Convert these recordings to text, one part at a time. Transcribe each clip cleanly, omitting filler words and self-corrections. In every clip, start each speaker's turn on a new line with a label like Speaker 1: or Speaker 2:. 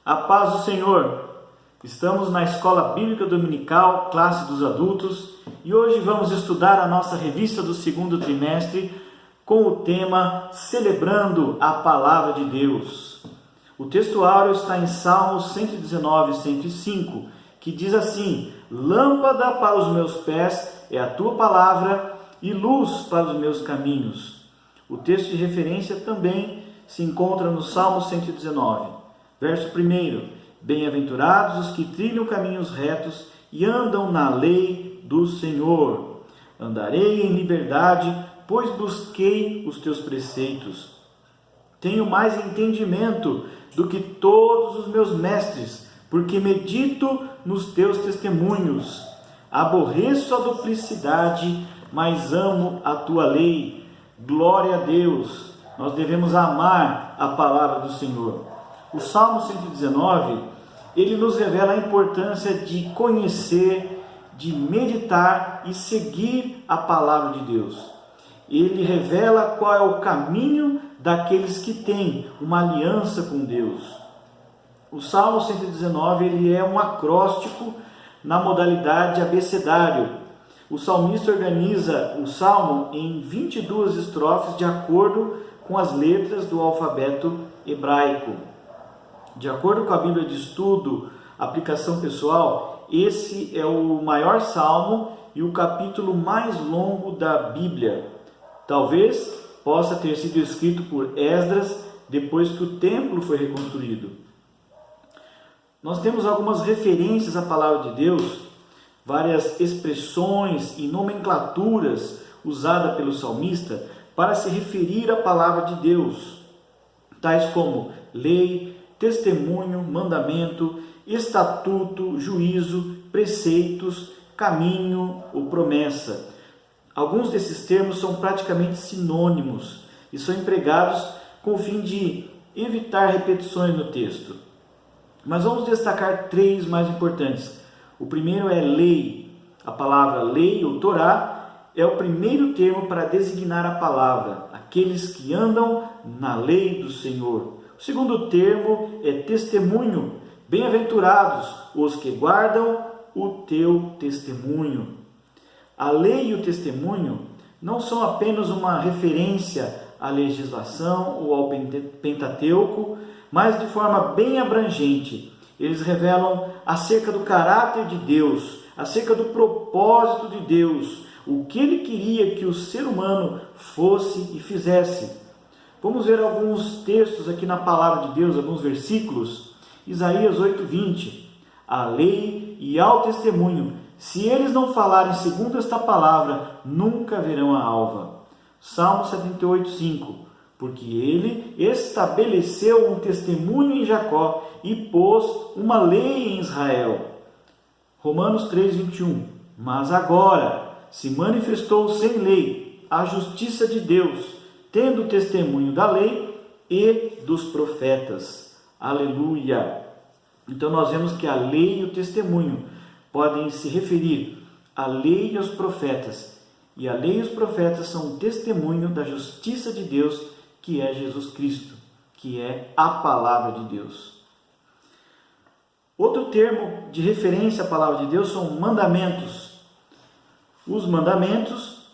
Speaker 1: A paz do Senhor. Estamos na Escola Bíblica Dominical, classe dos adultos, e hoje vamos estudar a nossa revista do segundo trimestre com o tema Celebrando a Palavra de Deus. O texto áureo está em Salmos 119 e 105, que diz assim: Lâmpada para os meus pés é a tua palavra e luz para os meus caminhos. O texto de referência também se encontra no Salmo 119, verso 1. Bem-aventurados os que trilham caminhos retos e andam na lei do Senhor. Andarei em liberdade, pois busquei os teus preceitos. Tenho mais entendimento do que todos os meus mestres, porque medito nos teus testemunhos. Aborreço a duplicidade, mas amo a tua lei. Glória a Deus! Nós devemos amar a palavra do Senhor. O Salmo 119, ele nos revela a importância de conhecer, de meditar e seguir a palavra de Deus. Ele revela qual é o caminho daqueles que têm uma aliança com Deus. O Salmo 119, ele é um acróstico na modalidade abecedário. O salmista organiza o salmo em 22 estrofes de acordo com as letras do alfabeto hebraico. De acordo com a Bíblia de Estudo, aplicação pessoal, esse é o maior salmo e o capítulo mais longo da Bíblia. Talvez possa ter sido escrito por Esdras depois que o templo foi reconstruído. Nós temos algumas referências à palavra de Deus, várias expressões e nomenclaturas usadas pelo salmista para se referir à palavra de Deus, tais como lei, testemunho, mandamento, estatuto, juízo, preceitos, caminho ou promessa. Alguns desses termos são praticamente sinônimos e são empregados com o fim de evitar repetições no texto. Mas vamos destacar três mais importantes. O primeiro é lei. A palavra lei ou Torá é o primeiro termo para designar a palavra, aqueles que andam na lei do Senhor. O segundo termo é testemunho. Bem-aventurados os que guardam o teu testemunho. A lei e o testemunho não são apenas uma referência à legislação ou ao Pentateuco, mas de forma bem abrangente. Eles revelam acerca do caráter de Deus, acerca do propósito de Deus, o que Ele queria que o ser humano fosse e fizesse. Vamos ver alguns textos aqui na palavra de Deus, alguns versículos. Isaías 8:20. A lei e ao testemunho, se eles não falarem segundo esta palavra, nunca verão a alva. Salmo 78:5. Porque ele estabeleceu um testemunho em Jacó e pôs uma lei em Israel. Romanos 3:21. Mas agora se manifestou sem lei a justiça de Deus, tendo o testemunho da lei e dos profetas. Aleluia! Então nós vemos que a lei e o testemunho podem se referir à lei e aos profetas. E a lei e os profetas são um testemunho da justiça de Deus, que é Jesus Cristo, que é a palavra de Deus. Outro termo de referência à palavra de Deus são mandamentos. Os mandamentos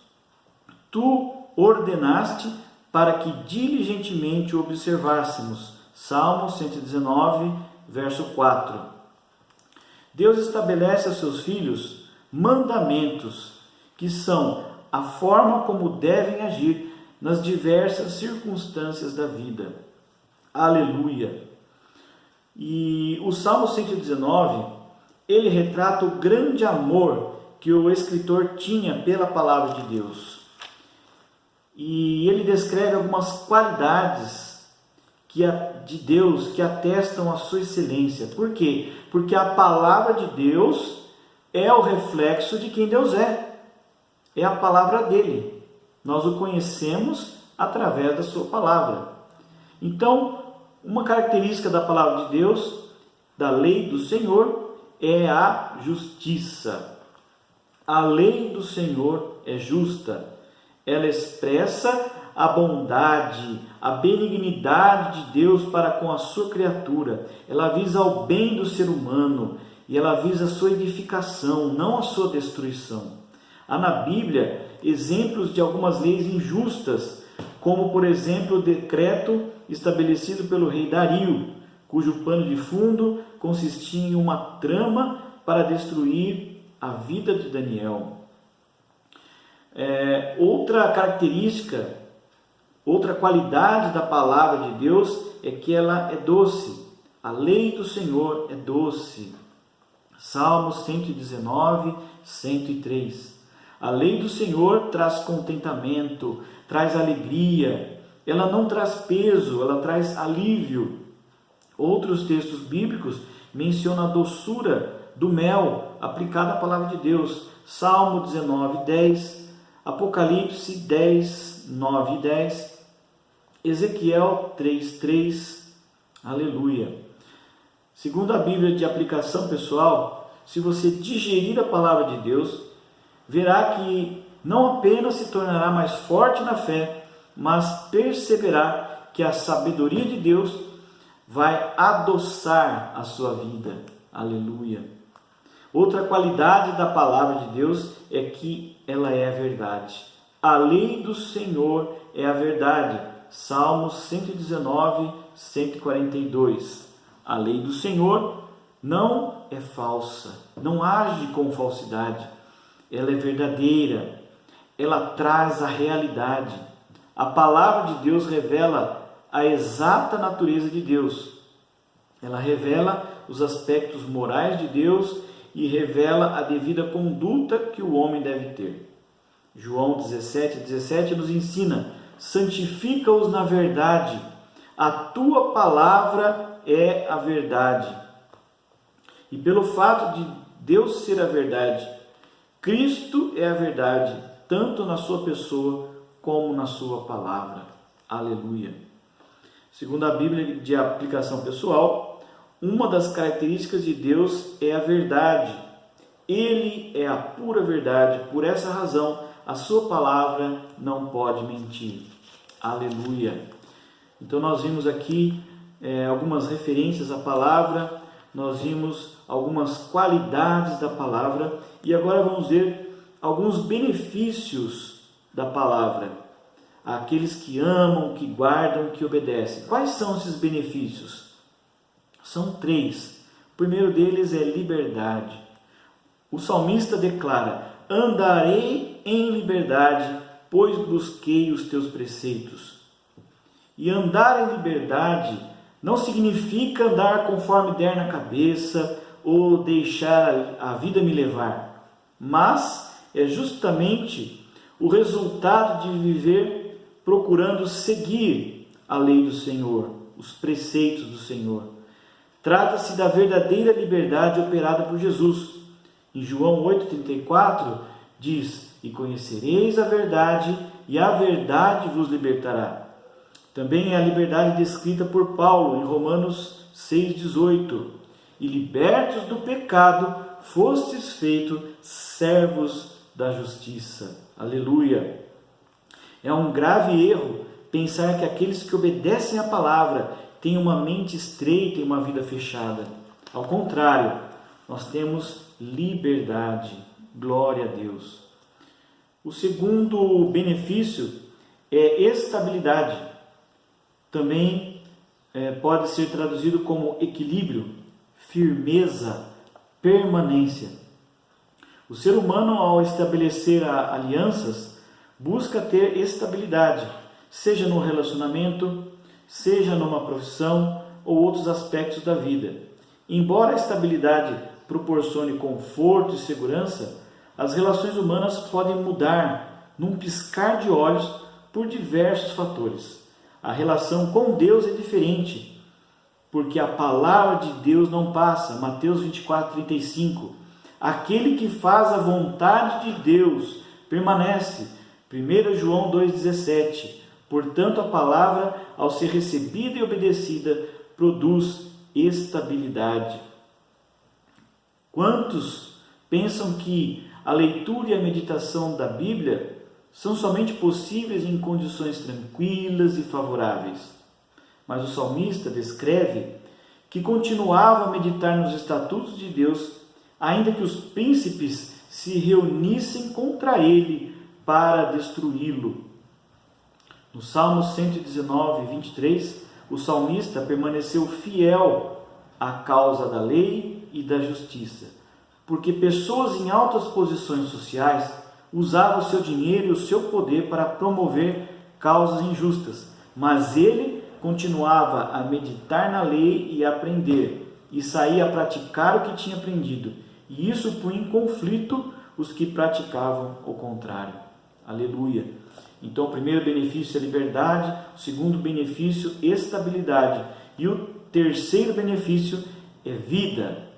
Speaker 1: tu ordenaste para que diligentemente observássemos. Salmo 119, verso 4. Deus estabelece aos seus filhos mandamentos, que são a forma como devem agir nas diversas circunstâncias da vida. Aleluia! E o Salmo 119, ele retrata o grande amor que o escritor tinha pela palavra de Deus. E ele descreve algumas qualidades de Deus que atestam a sua excelência. Por quê? Porque a palavra de Deus é o reflexo de quem Deus é. É a palavra dele. Nós o conhecemos através da sua palavra. Então, uma característica da palavra de Deus, da lei do Senhor, é a justiça. A lei do Senhor é justa. Ela expressa a bondade, a benignidade de Deus para com a sua criatura. Ela visa o bem do ser humano e ela visa a sua edificação, não a sua destruição. Há na Bíblia exemplos de algumas leis injustas, como por exemplo o decreto estabelecido pelo rei Dario, cujo pano de fundo consistia em uma trama para destruir a vida de Daniel. Outra característica, outra qualidade da palavra de Deus é que ela é doce. A lei do Senhor é doce. Salmos 119, 103. A lei do Senhor traz contentamento, traz alegria. Ela não traz peso, ela traz alívio. Outros textos bíblicos mencionam a doçura do mel aplicada à palavra de Deus. Salmo 19, 10, Apocalipse 10, 9 e 10, Ezequiel 3, 3, aleluia. Segundo a Bíblia de aplicação pessoal, se você digerir a palavra de Deus, verá que não apenas se tornará mais forte na fé, mas perceberá que a sabedoria de Deus vai adoçar a sua vida. Aleluia. Outra qualidade da palavra de Deus é que ela é a verdade. A lei do Senhor é a verdade. Salmos 119, 142. A lei do Senhor não é falsa, não age com falsidade. Ela é verdadeira, ela traz a realidade. A palavra de Deus revela a exata natureza de Deus. Ela revela os aspectos morais de Deus e revela a devida conduta que o homem deve ter. João 17, 17 nos ensina: santifica-os na verdade, a tua palavra é a verdade. E pelo fato de Deus ser a verdade, Cristo é a verdade, tanto na sua pessoa como na sua palavra. Aleluia. Segundo a Bíblia de aplicação pessoal, uma das características de Deus é a verdade. Ele é a pura verdade. Por essa razão, a sua palavra não pode mentir. Aleluia. Então nós vimos aqui algumas referências à palavra, nós vimos algumas qualidades da palavra e agora vamos ver alguns benefícios da palavra. Aqueles que amam, que guardam, que obedecem. Quais são esses benefícios? São 3. O primeiro deles é liberdade. O salmista declara: andarei em liberdade, pois busquei os teus preceitos. E andar em liberdade não significa andar conforme der na cabeça ou deixar a vida me levar, mas é justamente o resultado de viver procurando seguir a lei do Senhor, os preceitos do Senhor. Trata-se da verdadeira liberdade operada por Jesus. Em João 8,34 diz: e conhecereis a verdade, e a verdade vos libertará. Também é a liberdade descrita por Paulo em Romanos 6,18. E libertos do pecado, fostes feitos servos da justiça. Aleluia! É um grave erro pensar que aqueles que obedecem à palavra têm uma mente estreita e uma vida fechada. Ao contrário, nós temos liberdade. Glória a Deus. O segundo benefício é estabilidade. Também pode ser traduzido como equilíbrio, firmeza, permanência. O ser humano, ao estabelecer alianças, busca ter estabilidade, seja no relacionamento, seja numa profissão ou outros aspectos da vida. Embora a estabilidade proporcione conforto e segurança, as relações humanas podem mudar num piscar de olhos por diversos fatores. A relação com Deus é diferente, porque a palavra de Deus não passa. Mateus 24:35. Aquele que faz a vontade de Deus permanece. 1 João 2,17. Portanto, a palavra, ao ser recebida e obedecida, produz estabilidade. Quantos pensam que a leitura e a meditação da Bíblia são somente possíveis em condições tranquilas e favoráveis. Mas o salmista descreve que continuava a meditar nos estatutos de Deus, ainda que os príncipes se reunissem contra ele para destruí-lo. No Salmo 119, 23, o salmista permaneceu fiel à causa da lei e da justiça, porque pessoas em altas posições sociais usavam o seu dinheiro e o seu poder para promover causas injustas, mas ele continuava a meditar na lei e a aprender, e saía a praticar o que tinha aprendido, e isso punha em conflito os que praticavam o contrário. Aleluia! Então, o primeiro benefício é liberdade, o segundo benefício, estabilidade, e o terceiro benefício é vida.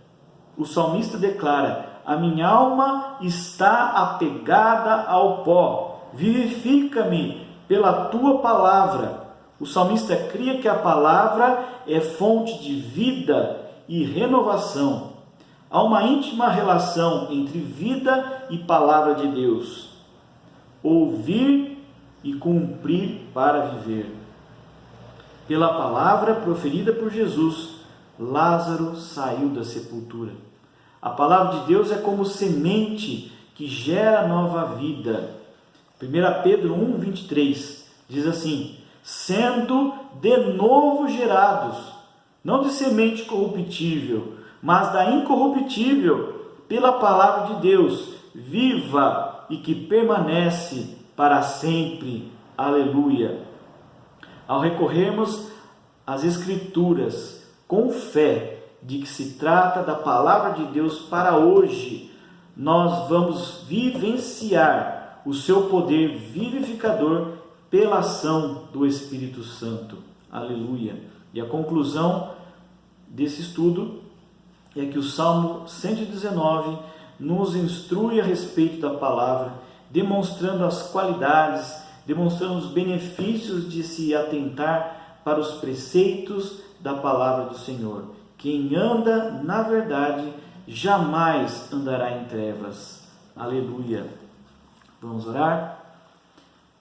Speaker 1: O salmista declara: a minha alma está apegada ao pó, vivifica-me pela tua palavra. O salmista cria que a palavra é fonte de vida e renovação. Há uma íntima relação entre vida e palavra de Deus. Ouvir e cumprir para viver. Pela palavra proferida por Jesus, Lázaro saiu da sepultura. A palavra de Deus é como semente que gera nova vida. 1 Pedro 1, 23 diz assim: sendo de novo gerados, não de semente corruptível, mas da incorruptível, pela palavra de Deus, viva e que permanece para sempre. Aleluia! Ao recorrermos às Escrituras com fé de que se trata da palavra de Deus para hoje, nós vamos vivenciar o seu poder vivificador pela ação do Espírito Santo. Aleluia! E a conclusão desse estudo é que o Salmo 119 nos instrui a respeito da palavra, demonstrando as qualidades, demonstrando os benefícios de se atentar para os preceitos da palavra do Senhor. Quem anda na verdade jamais andará em trevas. Aleluia! Vamos orar?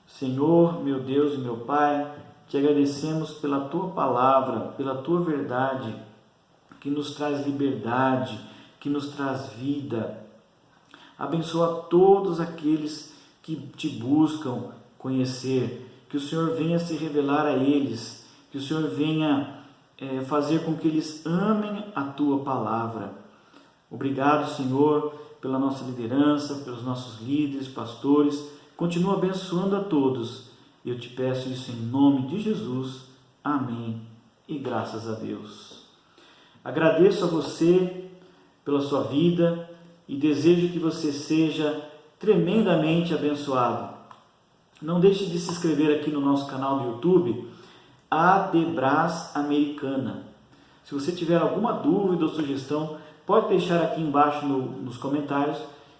Speaker 1: Senhor, meu Deus e meu Pai, te agradecemos pela tua palavra, pela tua verdade, que nos traz liberdade, que nos traz vida. Abençoa todos aqueles que te buscam conhecer, que o Senhor venha se revelar a eles, que o Senhor venha fazer com que eles amem a tua palavra. Obrigado, Senhor, pela nossa liderança, pelos nossos líderes, pastores. Continua abençoando a todos. Eu te peço isso em nome de Jesus. Amém. E graças a Deus. Agradeço a você pela sua vida e desejo que você seja tremendamente abençoado. Não deixe de se inscrever aqui no nosso canal do YouTube, Adebras Americana. Se você tiver alguma dúvida ou sugestão, pode deixar aqui embaixo nos comentários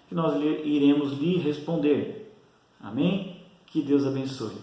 Speaker 1: que nós iremos lhe responder. Amém? Que Deus abençoe.